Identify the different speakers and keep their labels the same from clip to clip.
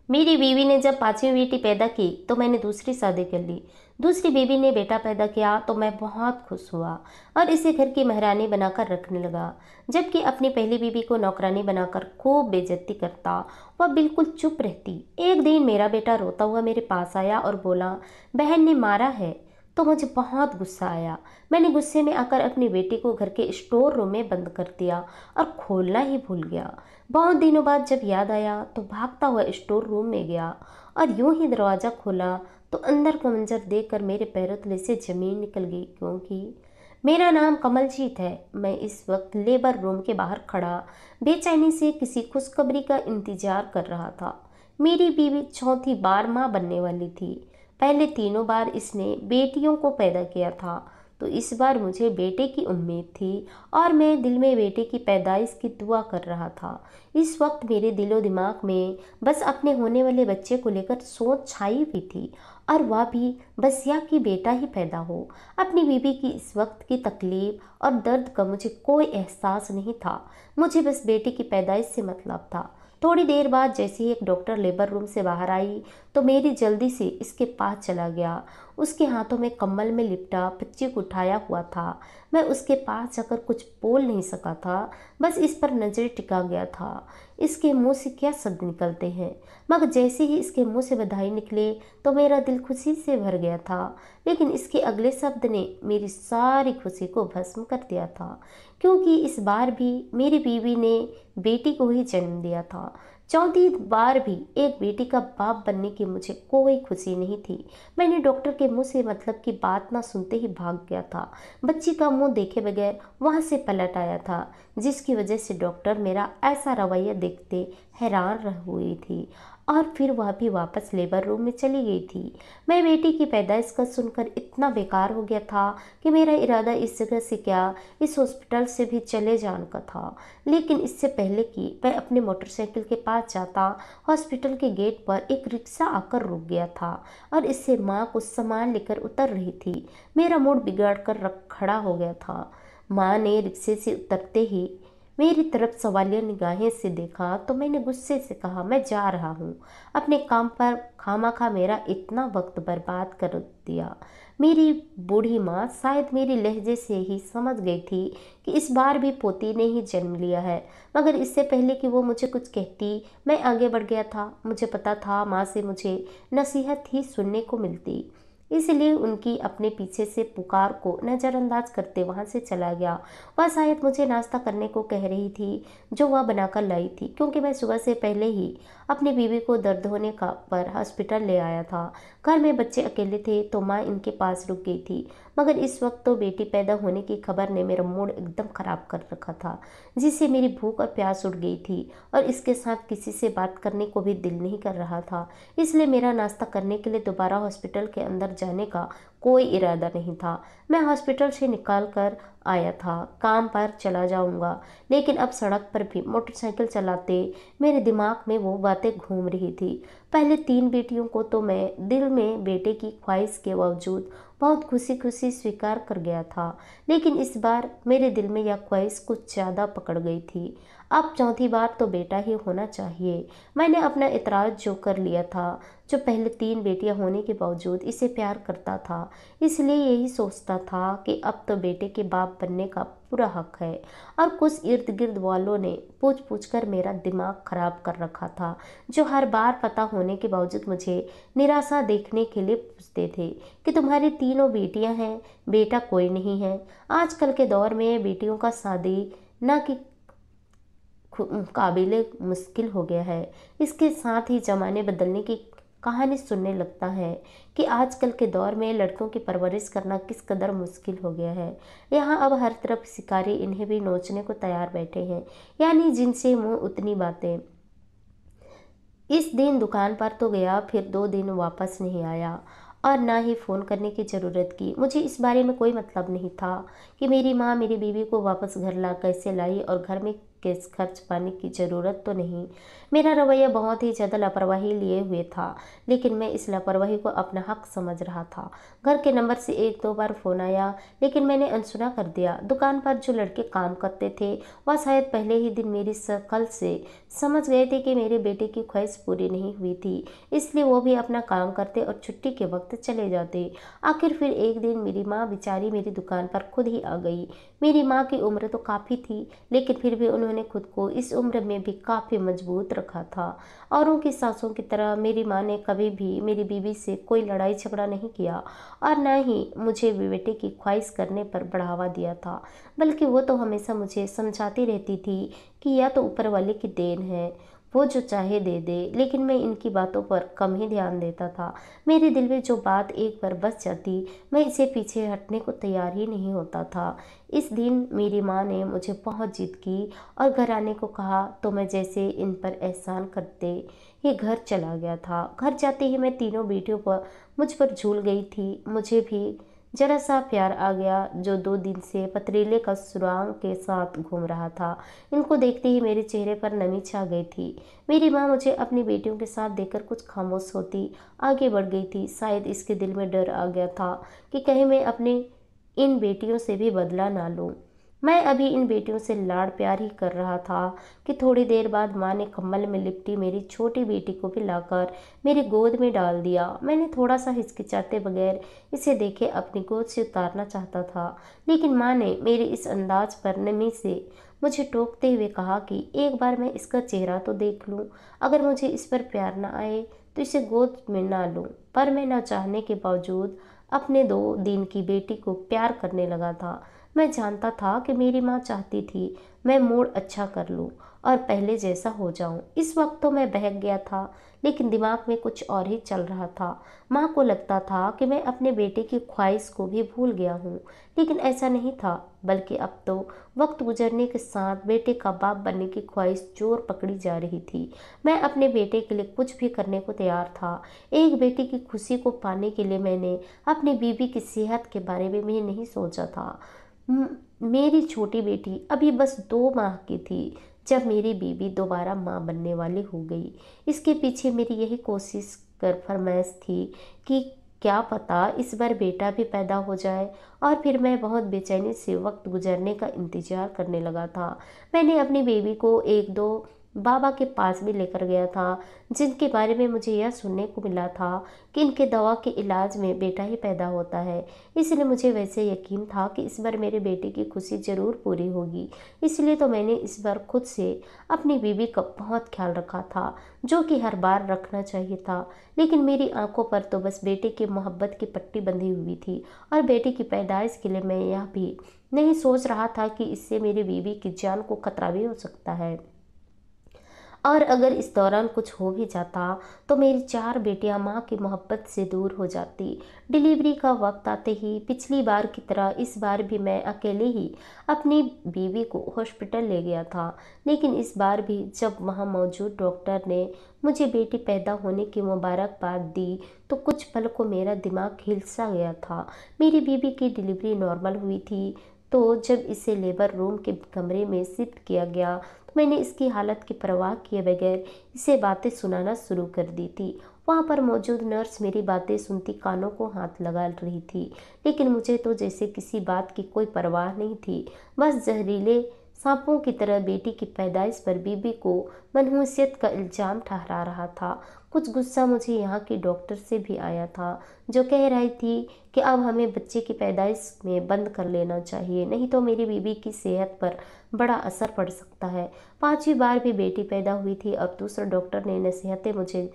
Speaker 1: मेरी बीवी ने जब पांचवी बेटी पैदा की तो मैंने दूसरी शादी कर ली। दूसरी बीवी ने बेटा पैदा किया तो मैं बहुत खुश हुआ और इसे घर की महारानी बनाकर रखने लगा, जबकि अपनी पहली बीवी को नौकरानी बनाकर खूब बेइज्जती करता। वह बिल्कुल चुप रहती। एक दिन मेरा बेटा रोता हुआ मेरे पास आया और बोला, बहन ने मारा है। तो मुझे बहुत गुस्सा आया। मैंने गुस्से में आकर अपनी बेटी को घर के स्टोर रूम में बंद कर दिया और खोलना ही भूल गया। बहुत दिनों बाद जब याद आया तो भागता हुआ स्टोर रूम में गया और यूं ही दरवाज़ा खोला तो अंदर का मंजर देखकर मेरे पैरों तले से जमीन निकल गई, क्योंकि मेरा नाम कमलजीत है। मैं इस वक्त लेबर रूम के बाहर खड़ा बेचैनी से किसी खुशखबरी का इंतजार कर रहा था। मेरी बीवी चौथी बार माँ बनने वाली थी। पहले तीनों बार इसने बेटियों को पैदा किया था, तो इस बार मुझे बेटे की उम्मीद थी और मैं दिल में बेटे की पैदाइश की दुआ कर रहा था। इस वक्त मेरे दिलो दिमाग में बस अपने होने वाले बच्चे को लेकर सोच छाई हुई थी, और वह भी बस यह कि बेटा ही पैदा हो। अपनी बीवी की इस वक्त की तकलीफ और दर्द का मुझे कोई एहसास नहीं था। मुझे बस बेटे की पैदाइश से मतलब था। थोड़ी देर बाद जैसे ही एक डॉक्टर लेबर रूम से बाहर आई तो मेरी जल्दी से इसके पास चला गया। उसके हाथों में कम्बल में लिपटा बच्चे को उठाया हुआ था। मैं उसके पास जाकर कुछ बोल नहीं सका था, बस इस पर नजरें टिका गया था। इसके मुंह से क्या शब्द निकलते हैं, मगर जैसे ही इसके मुंह से बधाई निकले तो मेरा दिल खुशी से भर गया था। लेकिन इसके अगले शब्द ने मेरी सारी खुशी को भस्म कर दिया था, क्योंकि इस बार भी मेरी बीवी ने बेटी को ही जन्म दिया था। चौथी बार भी एक बेटी का बाप बनने की मुझे कोई खुशी नहीं थी। मैंने डॉक्टर के मुंह से मतलब की बात ना सुनते ही भाग गया था। बच्ची का मुंह देखे बगैर वहां से पलट आया था, जिसकी वजह से डॉक्टर मेरा ऐसा रवैया देखते हैरान रह हुई थी, और फिर वह भी वापस लेबर रूम में चली गई थी। मैं बेटी की पैदाइश का सुनकर इतना बेकार हो गया था कि मेरा इरादा इस जगह से क्या इस हॉस्पिटल से भी चले जाने का था। लेकिन इससे पहले कि मैं अपने मोटरसाइकिल के पास जाता, हॉस्पिटल के गेट पर एक रिक्शा आकर रुक गया था और इससे माँ कुछ सामान लेकर उतर रही थी। मेरा मूड बिगाड़ कर खड़ा हो गया था। माँ ने रिक्शे से उतरते ही मेरी तरफ सवालिया निगाहें से देखा तो मैंने गुस्से से कहा, मैं जा रहा हूँ। अपने काम पर खामखा मेरा इतना वक्त बर्बाद कर दिया। मेरी बूढ़ी माँ शायद मेरी लहजे से ही समझ गई थी कि इस बार भी पोती ने ही जन्म लिया है, मगर इससे पहले कि वो मुझे कुछ कहती मैं आगे बढ़ गया था। मुझे पता था माँ से मुझे नसीहत ही सुनने को मिलती, इसलिए उनकी अपने पीछे से पुकार को नज़रअंदाज करते वहां से चला गया। वह शायद मुझे नाश्ता करने को कह रही थी जो वह बनाकर लाई थी, क्योंकि मैं सुबह से पहले ही अपनी बीवी को दर्द होने का पर हॉस्पिटल ले आया था। घर में बच्चे अकेले थे तो माँ इनके पास रुक गई थी, मगर इस वक्त तो बेटी पैदा होने की खबर ने मेरा मूड एकदम ख़राब कर रखा था, जिससे मेरी भूख और प्यास उड़ गई थी और इसके साथ किसी से बात करने को भी दिल नहीं कर रहा था। इसलिए मेरा नाश्ता करने के लिए दोबारा हॉस्पिटल के अंदर जाने का कोई इरादा नहीं था। मैं हॉस्पिटल से निकाल कर आया था, काम पर चला जाऊंगा, लेकिन अब सड़क पर भी मोटरसाइकिल चलाते मेरे दिमाग में वो बातें घूम रही थी। पहले तीन बेटियों को तो मैं दिल में बेटे की ख्वाहिश के बावजूद बहुत खुशी खुशी स्वीकार कर गया था, लेकिन इस बार मेरे दिल में यह ख्वाहिश कुछ ज़्यादा पकड़ गई थी। अब चौथी बार तो बेटा ही होना चाहिए। मैंने अपना इतराज़ जो कर लिया था, जो पहले तीन बेटियां होने के बावजूद इसे प्यार करता था, इसलिए यही सोचता था कि अब तो बेटे के बाप बनने का पूरा हक है। और कुछ इर्द गिर्द वालों ने पूछ पूछ कर मेरा दिमाग खराब कर रखा था, जो हर बार पता होने के बावजूद मुझे निराशा देखने के लिए पूछते थे कि तुम्हारी तीनों बेटियां हैं, बेटा कोई नहीं है। आजकल के दौर में बेटियों का शादी ना कि काबिले मुश्किल हो गया है। इसके साथ ही ज़माने बदलने की कहानी सुनने लगता है कि आजकल के दौर में लड़कों की परवरिश करना किस कदर मुश्किल हो गया है। यहाँ अब हर तरफ शिकारी इन्हें भी नोचने को तैयार बैठे हैं, यानी जिनसे मुंह उतनी बातें। इस दिन दुकान पर तो गया, फिर 2 दिन वापस नहीं आया और ना ही फ़ोन करने की ज़रूरत की। मुझे इस बारे में कोई मतलब नहीं था कि मेरी माँ मेरी बीवी को वापस घर ला कैसे लाई और घर में के खर्च पाने की ज़रूरत तो नहीं। मेरा रवैया बहुत ही ज़्यादा लापरवाही लिए हुए था, लेकिन मैं इस लापरवाही को अपना हक समझ रहा था। घर के नंबर से 1-2 बार फ़ोन आया, लेकिन मैंने अनसुना कर दिया। दुकान पर जो लड़के काम करते थे वह शायद पहले ही दिन मेरी शक्ल से समझ गए थे कि मेरे बेटे की ख्वाहिश पूरी नहीं हुई थी, इसलिए वो भी अपना काम करते और छुट्टी के वक्त चले जाते। आखिर फिर एक दिन मेरी माँ बेचारी मेरी दुकान पर खुद ही आ गई। मेरी माँ की उम्र तो काफ़ी थी, लेकिन फिर भी उन्होंने खुद को इस उम्र में भी काफ़ी मजबूत रखा था। औरों की सासों की तरह मेरी माँ ने कभी भी मेरी बीवी से कोई लड़ाई झगड़ा नहीं किया और न ही मुझे बेटे की ख्वाहिश करने पर बढ़ावा दिया था, बल्कि वो तो हमेशा मुझे समझाती रहती थी कि यह तो ऊपर वाले की देन है, वो जो चाहे दे दे। लेकिन मैं इनकी बातों पर कम ही ध्यान देता था। मेरे दिल में जो बात एक बार बस जाती, मैं इसे पीछे हटने को तैयार ही नहीं होता था। इस दिन मेरी माँ ने मुझे बहुत जिद की और घर आने को कहा, तो मैं जैसे इन पर एहसान करते ही घर चला गया था। घर जाते ही मैं तीनों बेटियों पर मुझ पर झूल गई थी। मुझे भी जरा सा प्यार आ गया, जो 2 दिन से पथरीले का सुराग के साथ घूम रहा था। इनको देखते ही मेरे चेहरे पर नमी छा गई थी। मेरी माँ मुझे अपनी बेटियों के साथ देखकर कुछ खामोश होती आगे बढ़ गई थी। शायद इसके दिल में डर आ गया था कि कहीं मैं अपने इन बेटियों से भी बदला ना लूं। मैं अभी इन बेटियों से लाड़ प्यार ही कर रहा था कि थोड़ी देर बाद माँ ने कंबल में लिपटी मेरी छोटी बेटी को भी लाकर मेरी गोद में डाल दिया। मैंने थोड़ा सा हिचकिचाते बगैर इसे देखे अपनी गोद से उतारना चाहता था, लेकिन माँ ने मेरे इस अंदाज पर नमी से मुझे टोकते हुए कहा कि एक बार मैं इसका चेहरा तो देख लूं, अगर मुझे इस पर प्यार ना आए तो इसे गोद में ना लूं। पर मैं न चाहने के बावजूद अपने 2 दिन की बेटी को प्यार करने लगा था। मैं जानता था कि मेरी माँ चाहती थी मैं मूड अच्छा कर लूं और पहले जैसा हो जाऊं। इस वक्त तो मैं बहक गया था, लेकिन दिमाग में कुछ और ही चल रहा था। माँ को लगता था कि मैं अपने बेटे की ख्वाहिश को भी भूल गया हूँ, लेकिन ऐसा नहीं था, बल्कि अब तो वक्त गुजरने के साथ बेटे का बाप बनने की ख्वाहिश जोर पकड़ी जा रही थी। मैं अपने बेटे के लिए कुछ भी करने को तैयार था। एक बेटे की खुशी को पाने के लिए मैंने अपनी बीवी की सेहत के बारे में भी नहीं सोचा था। मेरी छोटी बेटी अभी बस 2 माह की थी जब मेरी बीवी दोबारा माँ बनने वाली हो गई। इसके पीछे मेरी यही कोशिश कर फरमाइश थी कि क्या पता इस बार बेटा भी पैदा हो जाए। और फिर मैं बहुत बेचैनी से वक्त गुजरने का इंतजार करने लगा था। मैंने अपनी बेबी को 1-2 बाबा के पास भी लेकर गया था, जिनके बारे में मुझे यह सुनने को मिला था कि इनके दवा के इलाज में बेटा ही पैदा होता है। इसलिए मुझे वैसे यकीन था कि इस बार मेरे बेटे की खुशी ज़रूर पूरी होगी। इसलिए तो मैंने इस बार खुद से अपनी बीवी का बहुत ख्याल रखा था, जो कि हर बार रखना चाहिए था। लेकिन मेरी आंखों पर तो बस बेटे की मोहब्बत की पट्टी बंधी हुई थी और बेटे की पैदाइश के लिए मैं यह भी नहीं सोच रहा था कि इससे मेरी बीवी की जान को खतरा भी हो सकता है। और अगर इस दौरान कुछ हो भी जाता तो मेरी 4 बेटियां माँ की मोहब्बत से दूर हो जाती। डिलीवरी का वक्त आते ही पिछली बार की तरह इस बार भी मैं अकेले ही अपनी बीवी को हॉस्पिटल ले गया था। लेकिन इस बार भी जब वहाँ मौजूद डॉक्टर ने मुझे बेटी पैदा होने की मुबारकबाद दी तो कुछ पल को मेरा दिमाग हिलसा गया था। मेरी बीवी की डिलीवरी नॉर्मल हुई थी, तो जब इसे लेबर रूम के कमरे में शिफ्ट किया गया तो मैंने इसकी हालत की परवाह किए बगैर इसे बातें सुनाना शुरू कर दी थी। वहाँ पर मौजूद नर्स मेरी बातें सुनती कानों को हाथ लगा रही थी, लेकिन मुझे तो जैसे किसी बात की कोई परवाह नहीं थी। बस जहरीले सांपों की तरह बेटी की पैदाइश पर बीबी को मनहूसियत का इल्ज़ाम ठहरा रहा था। कुछ गुस्सा मुझे यहाँ की डॉक्टर से भी आया था, जो कह रही थी कि अब हमें बच्चे की पैदाइश में बंद कर लेना चाहिए, नहीं तो मेरी बीवी की सेहत पर बड़ा असर पड़ सकता है। 5वीं बार भी बेटी पैदा हुई थी और दूसरा डॉक्टर ने नसीहतें मुझे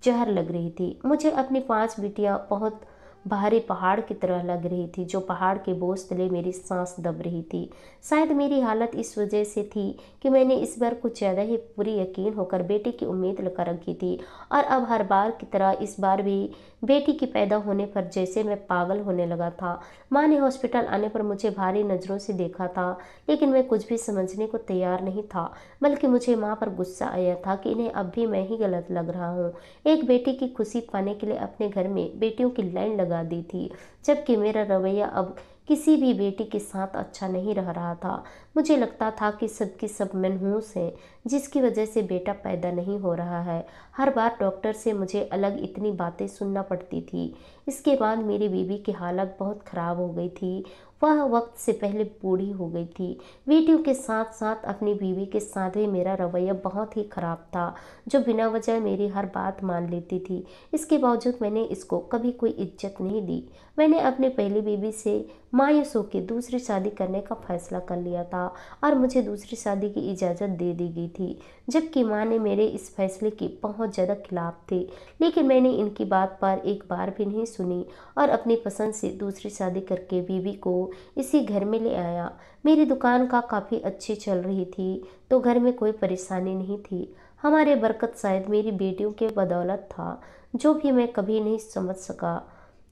Speaker 1: जहर लग रही थी। मुझे अपनी 5 बेटियां बहुत भारी पहाड़ की तरह लग रही थी, जो पहाड़ के बोझ तले मेरी सांस दब रही थी। शायद मेरी हालत इस वजह से थी कि मैंने इस बार कुछ ज़्यादा ही पूरी यकीन होकर बेटी की उम्मीद लगा रखी थी, और अब हर बार की तरह इस बार भी बेटी की पैदा होने पर जैसे मैं पागल होने लगा था। माँ ने हॉस्पिटल आने पर मुझे भारी नज़रों से देखा था, लेकिन मैं कुछ भी समझने को तैयार नहीं था, बल्कि मुझे माँ पर गुस्सा आया था कि इन्हें अब भी मैं ही गलत लग रहा हूँ। एक बेटी की खुशी पाने के लिए अपने घर में बेटियों की लाइन लगा दी थी, जबकि मेरा रवैया अब किसी भी बेटी के साथ अच्छा नहीं रह रहा था। मुझे लगता था कि सबकी सब मनहूस है, जिसकी वजह से बेटा पैदा नहीं हो रहा है। हर बार डॉक्टर से मुझे अलग इतनी बातें सुनना पड़ती थी। इसके बाद मेरी बीवी की हालत बहुत ख़राब हो गई थी। वह वक्त से पहले बूढ़ी हो गई थी। बेटियों के साथ साथ अपनी बीवी के साथ भी मेरा रवैया बहुत ही ख़राब था, जो बिना वजह मेरी हर बात मान लेती थी। इसके बावजूद मैंने इसको कभी कोई इज्जत नहीं दी। मैंने अपनी पहली बीवी से मायूस होकर दूसरी शादी करने का फैसला कर लिया था और मुझे दूसरी शादी की इजाज़त दे दी गई थी, जबकि माँ ने मेरे इस फैसले की बहुत ज़्यादा खिलाफ थी। लेकिन मैंने इनकी बात पर एक बार भी नहीं सुनी और अपनी पसंद से दूसरी शादी करके बीवी को इसी घर में ले आया। मेरी दुकान का काफ़ी अच्छी चल रही थी, तो घर में कोई परेशानी नहीं थी। हमारे बरकत शायद मेरी बेटियों के बदौलत था, जो भी मैं कभी नहीं समझ सका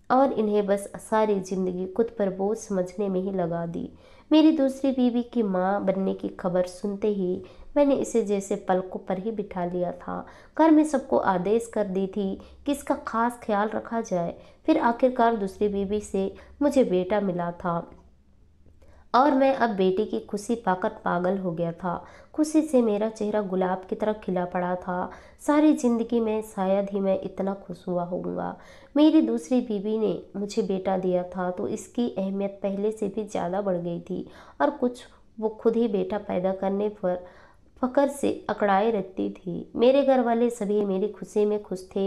Speaker 1: और इन्हें बस सारी ज़िंदगी खुद पर बोझ समझने में ही लगा दी। मेरी दूसरी बीवी की माँ बनने की खबर सुनते ही मैंने इसे जैसे पलकों पर ही बिठा लिया था। घर में सबको आदेश कर दी थी कि इसका खास ख्याल रखा जाए। फिर आखिरकार दूसरी बीवी से मुझे बेटा मिला था और मैं अब बेटे की खुशी पाकर पागल हो गया था। खुशी से मेरा चेहरा गुलाब की तरह खिला पड़ा था। सारी ज़िंदगी में शायद ही मैं इतना खुश हुआ होऊंगा। मेरी दूसरी बीवी ने मुझे बेटा दिया था तो इसकी अहमियत पहले से भी ज़्यादा बढ़ गई थी और कुछ वो खुद ही बेटा पैदा करने पर फ़क्र से अकड़ाए रहती थी। मेरे घर वाले सभी मेरी खुशी में खुश थे।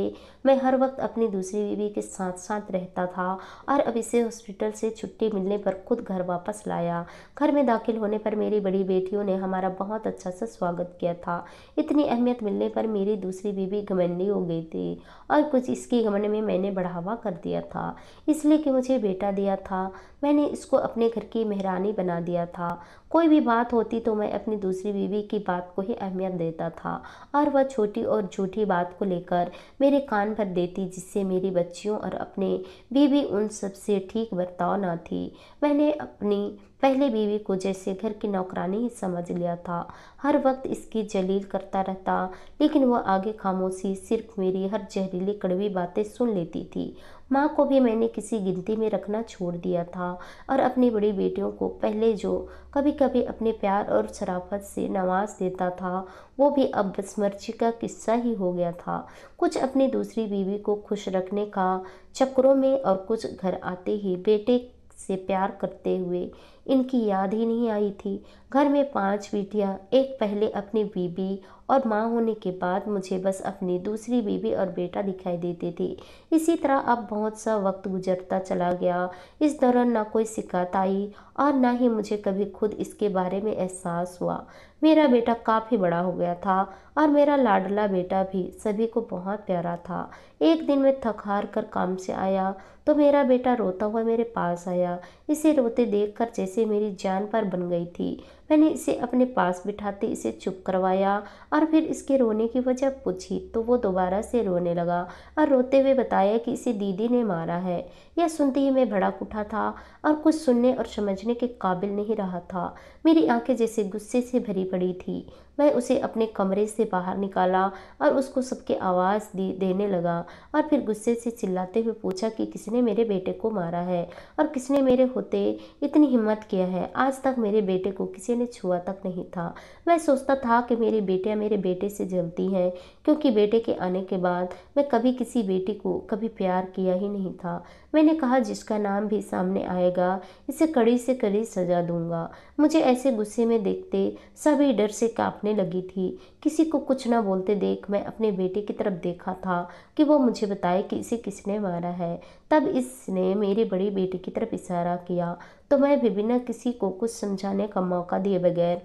Speaker 1: मैं हर वक्त अपनी दूसरी बीवी के साथ साथ रहता था और अब इसे हॉस्पिटल से छुट्टी मिलने पर खुद घर वापस लाया। घर में दाखिल होने पर मेरी बड़ी बेटियों ने हमारा बहुत अच्छा सा स्वागत किया था। इतनी अहमियत मिलने पर मेरी दूसरी बीवी घमंडी हो गई थी और कुछ इसकी घमंड में मैंने बढ़ावा कर दिया था, इसलिए कि मुझे बेटा दिया था। मैंने इसको अपने घर की मेहरानी बना दिया था। कोई भी बात होती तो मैं अपनी दूसरी बीवी की बात को ही अहमियत देता था और वह छोटी और झूठी बात को लेकर मेरे कान भर देती, जिससे मेरी बच्चियों और अपने बीवी उन सबसे ठीक बर्ताव न थी। मैंने अपनी पहले बीवी को जैसे घर की नौकरानी ही समझ लिया था। हर वक्त इसकी जलील करता रहता, लेकिन वह आगे खामोशी सिर्फ मेरी हर जहरीली कड़वी बातें सुन लेती थी। माँ को भी मैंने किसी गिनती में रखना छोड़ दिया था और अपनी बड़ी बेटियों को पहले जो कभी कभी अपने प्यार और शराफत से नवाज देता था, वो भी अब बस मर्जी का किस्सा ही हो गया था। कुछ अपनी दूसरी बीवी को खुश रखने का चक्करों में और कुछ घर आते ही बेटे से प्यार करते हुए इनकी याद ही नहीं आई थी। घर में 5 बेटियां, एक पहले अपनी बीबी और माँ होने के बाद मुझे बस अपनी दूसरी बीबी और बेटा दिखाई देते थे। इसी तरह अब बहुत सा वक्त गुजरता चला गया। इस दौरान ना कोई शिकायत आई और ना ही मुझे कभी खुद इसके बारे में एहसास हुआ। मेरा बेटा काफ़ी बड़ा हो गया था और मेरा लाडला बेटा भी सभी को बहुत प्यारा था। एक दिन मैं थक हार कर काम से आया तो मेरा बेटा रोता हुआ मेरे पास आया। इसे रोते देखकर जैसे मेरी जान पर बन गई थी। मैंने इसे अपने पास बिठाते इसे चुप करवाया और फिर इसके रोने की वजह पूछी तो वो दोबारा से रोने लगा और रोते हुए बताया कि इसे दीदी ने मारा है। यह सुनते ही मैं भड़क उठा था और कुछ सुनने और समझने के काबिल नहीं रहा था। मेरी आंखें जैसे गुस्से से भरी पड़ी थी। मैं उसे अपने कमरे से बाहर निकाला और उसको सबके आवाज़ देने लगा और फिर गुस्से से चिल्लाते हुए पूछा कि किसने मेरे बेटे को मारा है और किसने मेरे होते इतनी हिम्मत किया है। आज तक मेरे बेटे को किसी ने छुआ तक नहीं था। मैं सोचता था कि मेरी बेटियां मेरे बेटे से जलती हैं, क्योंकि बेटे के आने के बाद मैं कभी किसी बेटी को कभी प्यार किया ही नहीं था। मैंने कहा जिसका नाम भी सामने आएगा इसे कड़ी से कड़ी सजा दूंगा। मुझे ऐसे गुस्से में देखते सभी डर से कांपने लगी थी। किसी को कुछ न बोलते देख मैं अपने बेटे की तरफ देखा था कि वो मुझे बताए कि इसे किसने मारा है। तब इसने मेरी बड़ी बेटी की तरफ इशारा किया तो मैं भी बिना किसी को कुछ समझाने का मौका दिए बगैर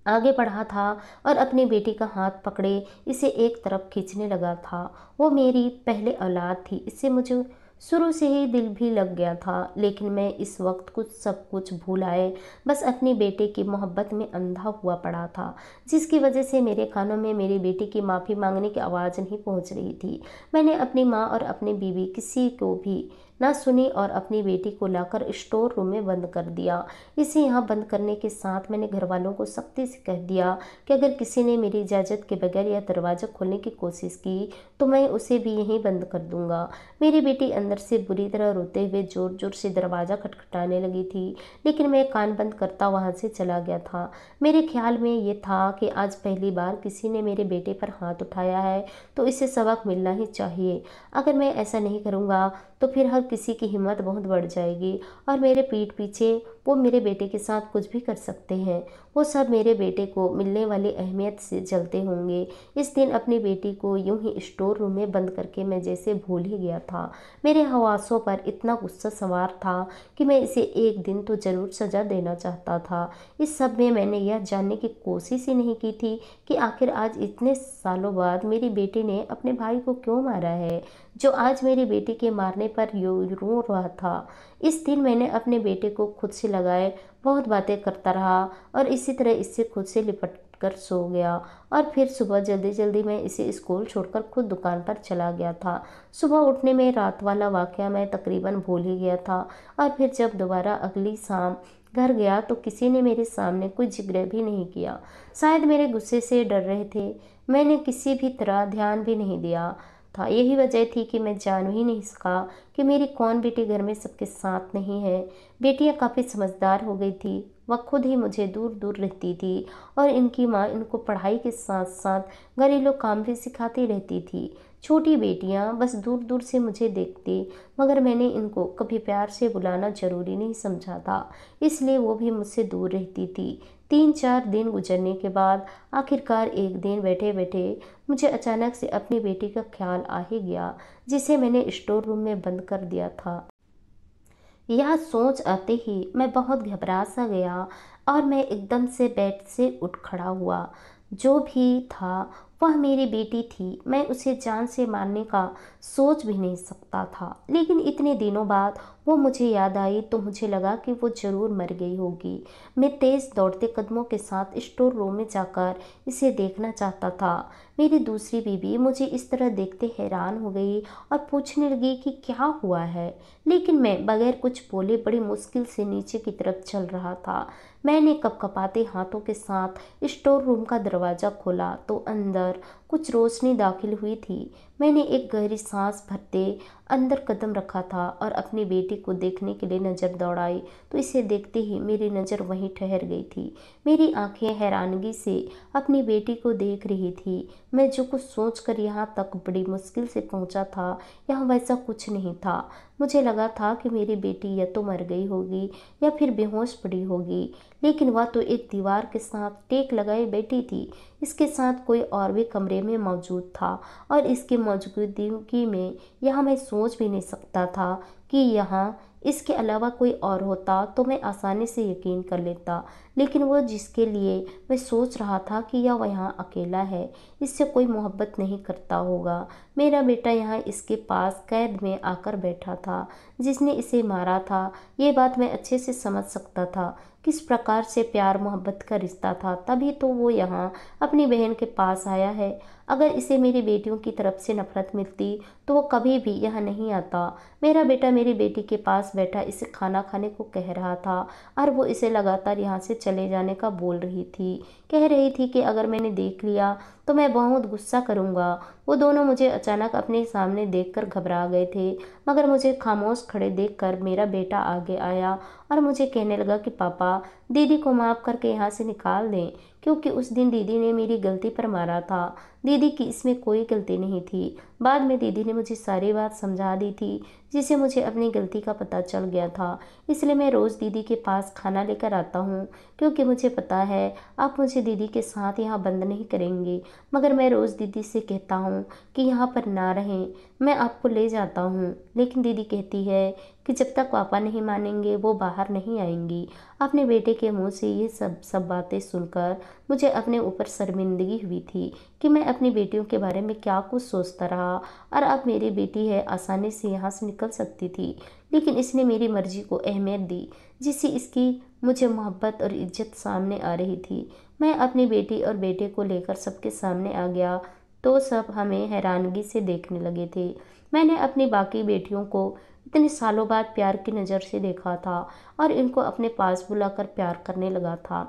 Speaker 1: आगे बढ़ा था और अपनी बेटी का हाथ पकड़े इसे एक तरफ खींचने लगा था। वो मेरी पहले औलाद थी, इससे मुझे शुरू से ही दिल भी लग गया था, लेकिन मैं इस वक्त कुछ सब कुछ भूल आए बस अपनी बेटे की मोहब्बत में अंधा हुआ पड़ा था, जिसकी वजह से मेरे कानों में मेरी बेटी की माफ़ी मांगने की आवाज़ नहीं पहुंच रही थी। मैंने अपनी माँ और अपनी बीवी किसी को भी ना सुनी और अपनी बेटी को लाकर स्टोर रूम में बंद कर दिया। इसे यहाँ बंद करने के साथ मैंने घर वालों को सख्ती से कह दिया कि अगर किसी ने मेरी इजाज़त के बगैर यह दरवाज़ा खोलने की कोशिश की तो मैं उसे भी यहीं बंद कर दूंगा। मेरी बेटी अंदर से बुरी तरह रोते हुए जोर जोर से दरवाज़ा खटखटाने लगी थी, लेकिन मैं कान बंद करता वहाँ से चला गया था। मेरे ख्याल में ये था कि आज पहली बार किसी ने मेरे बेटे पर हाथ उठाया है तो इसे सबक मिलना ही चाहिए। अगर मैं ऐसा नहीं करूँगा तो फिर हर किसी की हिम्मत बहुत बढ़ जाएगी और मेरे पीठ पीछे वो मेरे बेटे के साथ कुछ भी कर सकते हैं। वो सब मेरे बेटे को मिलने वाली अहमियत से जलते होंगे। इस दिन अपनी बेटी को यूं ही स्टोर रूम में बंद करके मैं जैसे भूल ही गया था। मेरे हवासों पर इतना गुस्सा सवार था कि मैं इसे एक दिन तो ज़रूर सज़ा देना चाहता था। इस सब में मैंने यह जानने की कोशिश ही नहीं की थी कि आखिर आज इतने सालों बाद मेरी बेटी ने अपने भाई को क्यों मारा है, जो आज मेरी बेटी के मारने पर रो रहा था। इस दिन मैंने अपने बेटे को खुद से लगाए बहुत बातें करता रहा और इसी तरह इससे खुद से लिपट कर सो गया। और फिर सुबह जल्दी जल्दी मैं इसे स्कूल छोड़कर खुद दुकान पर चला गया था। सुबह उठने में रात वाला वाकया मैं तकरीबन भूल ही गया था और फिर जब दोबारा अगली शाम घर गया तो किसी ने मेरे सामने कोई जिक्र भी नहीं किया। शायद मेरे गुस्से से डर रहे थे। मैंने किसी भी तरह ध्यान भी नहीं दिया था। यही वजह थी कि मैं जान ही नहीं सका कि मेरी कौन बेटी घर में सबके साथ नहीं है। बेटियां काफ़ी समझदार हो गई थी। वह खुद ही मुझे दूर दूर रहती थी और इनकी माँ इनको पढ़ाई के साथ साथ घरेलू काम भी सिखाती रहती थी। छोटी बेटियां बस दूर दूर से मुझे देखती, मगर मैंने इनको कभी प्यार से बुलाना जरूरी नहीं समझा था, इसलिए वो भी मुझसे दूर रहती थी। 3-4 दिन गुजरने के बाद आखिरकार एक दिन बैठे बैठे मुझे अचानक से अपनी बेटी का ख्याल आ ही गया, जिसे मैंने स्टोर रूम में बंद कर दिया था। यह सोच आते ही मैं बहुत घबरा सा गया और मैं एकदम से बेड से उठ खड़ा हुआ। जो भी था वह मेरी बेटी थी। मैं उसे जान से मारने का सोच भी नहीं सकता था, लेकिन इतने दिनों बाद वो मुझे याद आई तो मुझे लगा कि वो ज़रूर मर गई होगी। मैं तेज़ दौड़ते कदमों के साथ स्टोर रूम में जाकर इसे देखना चाहता था। मेरी दूसरी बीवी मुझे इस तरह देखते हैरान हो गई और पूछने लगी कि क्या हुआ है, लेकिन मैं बगैर कुछ बोले बड़ी मुश्किल से नीचे की तरफ चल रहा था। मैंने कपकपाते हाथों के साथ स्टोर रूम का दरवाज़ा खोला तो अंदर कुछ रोशनी दाखिल हुई थी। मैंने एक गहरी सांस भरते अंदर कदम रखा था और अपनी बेटी को देखने के लिए नज़र दौड़ाई तो इसे देखते ही मेरी नज़र वहीं ठहर गई थी। मेरी आंखें हैरानगी से अपनी बेटी को देख रही थी। मैं जो कुछ सोचकर यहाँ तक बड़ी मुश्किल से पहुँचा था, यहाँ वैसा कुछ नहीं था। मुझे लगा था कि मेरी बेटी या तो मर गई होगी या फिर बेहोश पड़ी होगी, लेकिन वह तो एक दीवार के साथ टेक लगाए बैठी थी। इसके साथ कोई और भी कमरे में मौजूद था और इसकी मौजूदगी में यहाँ मैं सोच भी नहीं सकता था कि यहाँ इसके अलावा कोई और होता तो मैं आसानी से यकीन कर लेता, लेकिन वो जिसके लिए मैं सोच रहा था कि यह यहाँ अकेला है, इससे कोई मोहब्बत नहीं करता होगा। मेरा बेटा यहाँ इसके पास कैद में आकर बैठा था, जिसने इसे मारा था। ये बात मैं अच्छे से समझ सकता था, किस प्रकार से प्यार मोहब्बत का रिश्ता था, तभी तो वो यहाँ अपनी बहन के पास आया है। अगर इसे मेरी बेटियों की तरफ से नफरत मिलती तो वो कभी भी यहाँ नहीं आता। मेरा बेटा मेरी बेटी के पास बैठा इसे खाना खाने को कह रहा था और वो इसे लगातार यहाँ से चले जाने का बोल रही थी। कह रही थी कि अगर मैंने देख लिया तो मैं बहुत गुस्सा करूँगा। वो दोनों मुझे अचानक अपने सामने देखकर घबरा गए थे, मगर मुझे खामोश खड़े देखकर मेरा बेटा आगे आया और मुझे कहने लगा कि पापा, दीदी को माफ़ करके यहाँ से निकाल दें, क्योंकि उस दिन दीदी ने मेरी गलती पर मारा था। दीदी की इसमें कोई गलती नहीं थी। बाद में दीदी ने मुझे सारी बात समझा दी थी, जिससे मुझे अपनी गलती का पता चल गया था। इसलिए मैं रोज़ दीदी के पास खाना लेकर आता हूँ, क्योंकि मुझे पता है आप मुझे दीदी के साथ यहाँ बंद नहीं करेंगे। मगर मैं रोज़ दीदी से कहता हूँ कि यहाँ पर ना रहें, मैं आपको ले जाता हूँ, लेकिन दीदी कहती है कि जब तक पापा नहीं मानेंगे वो बाहर नहीं आएंगी। अपने बेटे के मुंह से ये सब बातें सुनकर मुझे अपने ऊपर शर्मिंदगी हुई थी कि मैं अपनी बेटियों के बारे में क्या कुछ सोचता रहा। और अब मेरी बेटी है, आसानी से यहाँ से निकल सकती थी, लेकिन इसने मेरी मर्जी को अहमियत दी, जिससे इसकी मुझे मोहब्बत और इज्जत सामने आ रही थी। मैं अपनी बेटी और बेटे को लेकर सबके सामने आ गया तो सब हमें हैरानगी से देखने लगे थे। मैंने अपनी बाकी बेटियों को इतने सालों बाद प्यार की नज़र से देखा था और इनको अपने पास बुलाकर प्यार करने लगा था।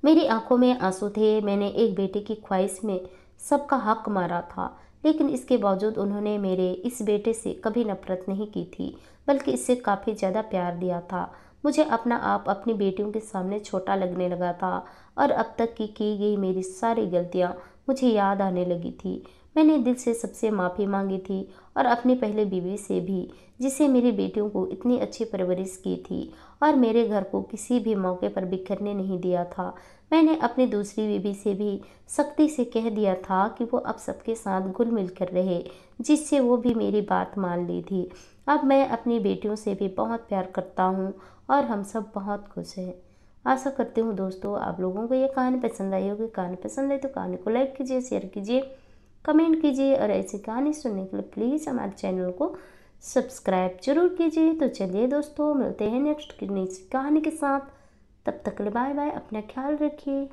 Speaker 1: मेरी आंखों में आंसू थे। मैंने एक बेटे की ख्वाहिश में सबका हक मारा था, लेकिन इसके बावजूद उन्होंने मेरे इस बेटे से कभी नफरत नहीं की थी, बल्कि इससे काफ़ी ज़्यादा प्यार दिया था। मुझे अपना आप अपनी बेटियों के सामने छोटा लगने लगा था और अब तक की गई मेरी सारी गलतियाँ मुझे याद आने लगी थी। मैंने दिल से सबसे माफ़ी मांगी थी और अपनी पहले बीवी से भी, जिसे मेरी बेटियों को इतनी अच्छी परवरिश की थी और मेरे घर को किसी भी मौके पर बिखरने नहीं दिया था। मैंने अपनी दूसरी बीवी से भी सख्ती से कह दिया था कि वो अब सबके साथ घुल मिल कर रहे, जिससे वो भी मेरी बात मान ली थी। अब मैं अपनी बेटियों से भी बहुत प्यार करता हूँ और हम सब बहुत खुश हैं। आशा करती हूँ दोस्तों आप लोगों को ये कहानी पसंद आई होगी। कहानी पसंद आई तो कहानी को लाइक कीजिए, शेयर कीजिए, कमेंट कीजिए और ऐसी कहानी सुनने के लिए प्लीज़ हमारे चैनल को सब्सक्राइब जरूर कीजिए। तो चलिए दोस्तों, मिलते हैं नेक्स्ट की नई कहानी के साथ। तब तक के लिए बाय बाय, अपना ख्याल रखिए।